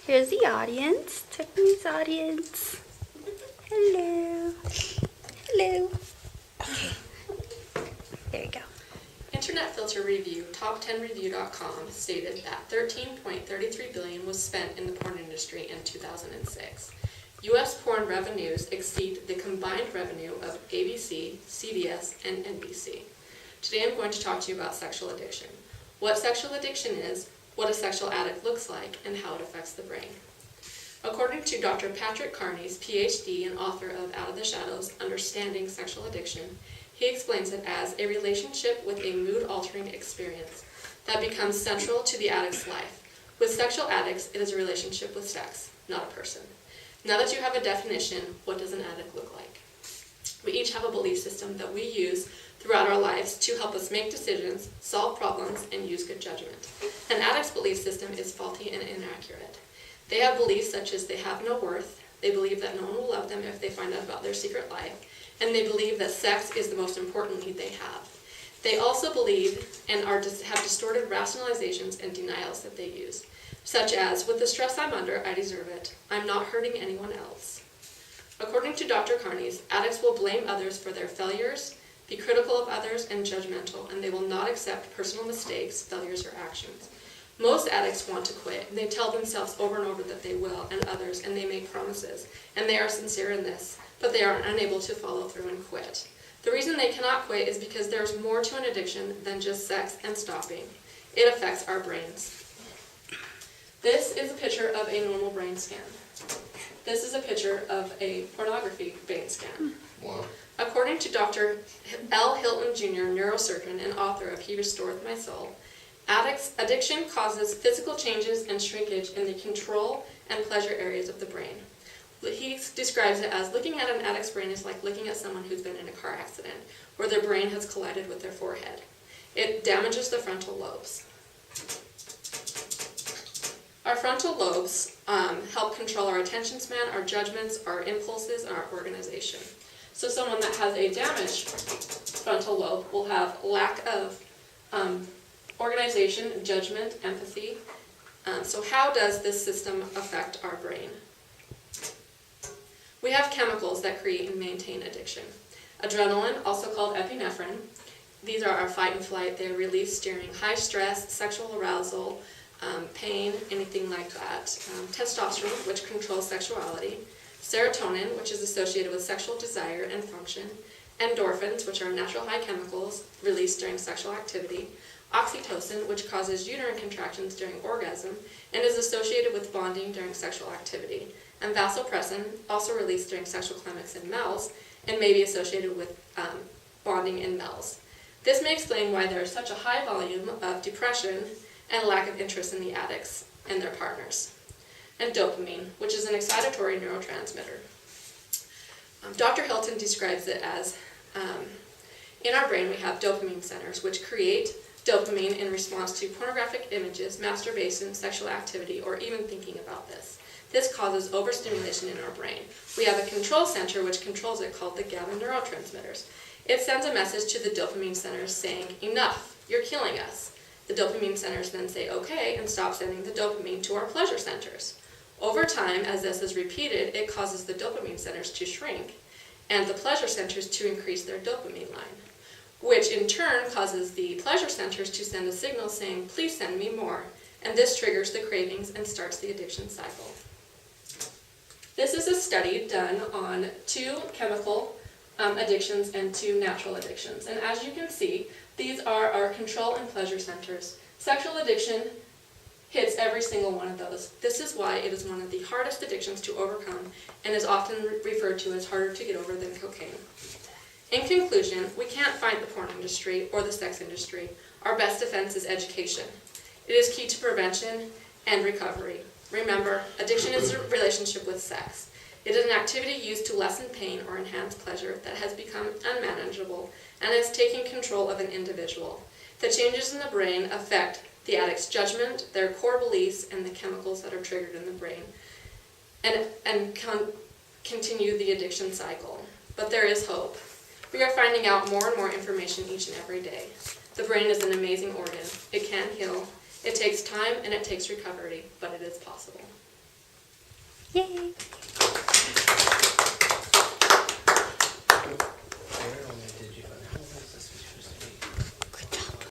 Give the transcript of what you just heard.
Here's the audience. Tiffany's audience. Hello. Hello. Okay. There you go. Internet Filter Review, Top10Review.com, stated that $13.33 billion was spent in the porn industry in 2006. U.S. porn revenues exceed the combined revenue of ABC, CBS, and NBC. Today I'm going to talk to you about sexual addiction. What sexual addiction is, what a sexual addict looks like, and how it affects the brain. According to Dr. Patrick Carney's PhD and author of Out of the Shadows, Understanding Sexual Addiction, he explains it as a relationship with a mood-altering experience that becomes central to the addict's life. With sexual addicts, it is a relationship with sex, not a person. Now that you have a definition, what does an addict look like? We each have a belief system that we use throughout our lives to help us make decisions, solve problems, and use good judgment. An addict's belief system is faulty and inaccurate. They have beliefs such as they have no worth, they believe that no one will love them if they find out about their secret life, and they believe that sex is the most important need they have. They also believe and have distorted rationalizations and denials that they use, such as, with the stress I'm under, I deserve it. I'm not hurting anyone else. According to Dr. Carney's, addicts will blame others for their failures, be critical of others, and judgmental, and they will not accept personal mistakes, failures, or actions. Most addicts want to quit, and they tell themselves over and over that they will, and others, and they make promises, and they are sincere in this, but they are unable to follow through and quit. The reason they cannot quit is because there's more to an addiction than just sex and stopping. It affects our brains. This is a picture of a normal brain scan. This is a picture of a pornography brain scan. Wow. According to Dr. L. Hilton Jr., neurosurgeon and author of He Restoreth My Soul, addiction causes physical changes and shrinkage in the control and pleasure areas of the brain. He describes it as looking at an addict's brain is like looking at someone who's been in a car accident, where their brain has collided with their forehead. It damages the frontal lobes. Our frontal lobes help control our attention span, our judgments, our impulses, and our organization. So someone that has a damaged frontal lobe will have lack of organization, judgment, empathy. So how does this system affect our brain? We have chemicals that create and maintain addiction. Adrenaline, also called epinephrine. These are our fight and flight. They're released during high stress, sexual arousal, pain, anything like that. Testosterone, which controls sexuality. Serotonin, which is associated with sexual desire and function. Endorphins, which are natural high chemicals released during sexual activity. Oxytocin, which causes uterine contractions during orgasm and is associated with bonding during sexual activity. And vasopressin, also released during sexual climax in males, and may be associated with bonding in males. This may explain why there is such a high volume of depression and lack of interest in the addicts and their partners. And dopamine, which is an excitatory neurotransmitter. Dr. Hilton describes it as, in our brain we have dopamine centers, which create dopamine in response to pornographic images, masturbation, sexual activity, or even thinking about this. This causes overstimulation in our brain. We have a control center which controls it called the GABA neurotransmitters. It sends a message to the dopamine centers saying, enough, you're killing us. The dopamine centers then say okay and stop sending the dopamine to our pleasure centers. Over time, as this is repeated, it causes the dopamine centers to shrink and the pleasure centers to increase their dopamine line, which in turn causes the pleasure centers to send a signal saying, please send me more, and this triggers the cravings and starts the addiction cycle. This is a study done on 2 chemical addictions and 2 natural addictions, and as you can see, these are our control and pleasure centers. Sexual addiction hits every single one of those. This is why it is one of the hardest addictions to overcome and is often referred to as harder to get over than cocaine. In conclusion, we can't fight the porn industry or the sex industry. Our best defense is education. It is key to prevention and recovery. Remember, addiction is a relationship with sex. It is an activity used to lessen pain or enhance pleasure that has become unmanageable and has taken control of an individual. The changes in the brain affect the addict's judgment, their core beliefs, and the chemicals that are triggered in the brain, and continue the addiction cycle. But there is hope. We are finding out more and more information each and every day. The brain is an amazing organ. It can heal. It takes time and it takes recovery, but it is possible. Yay!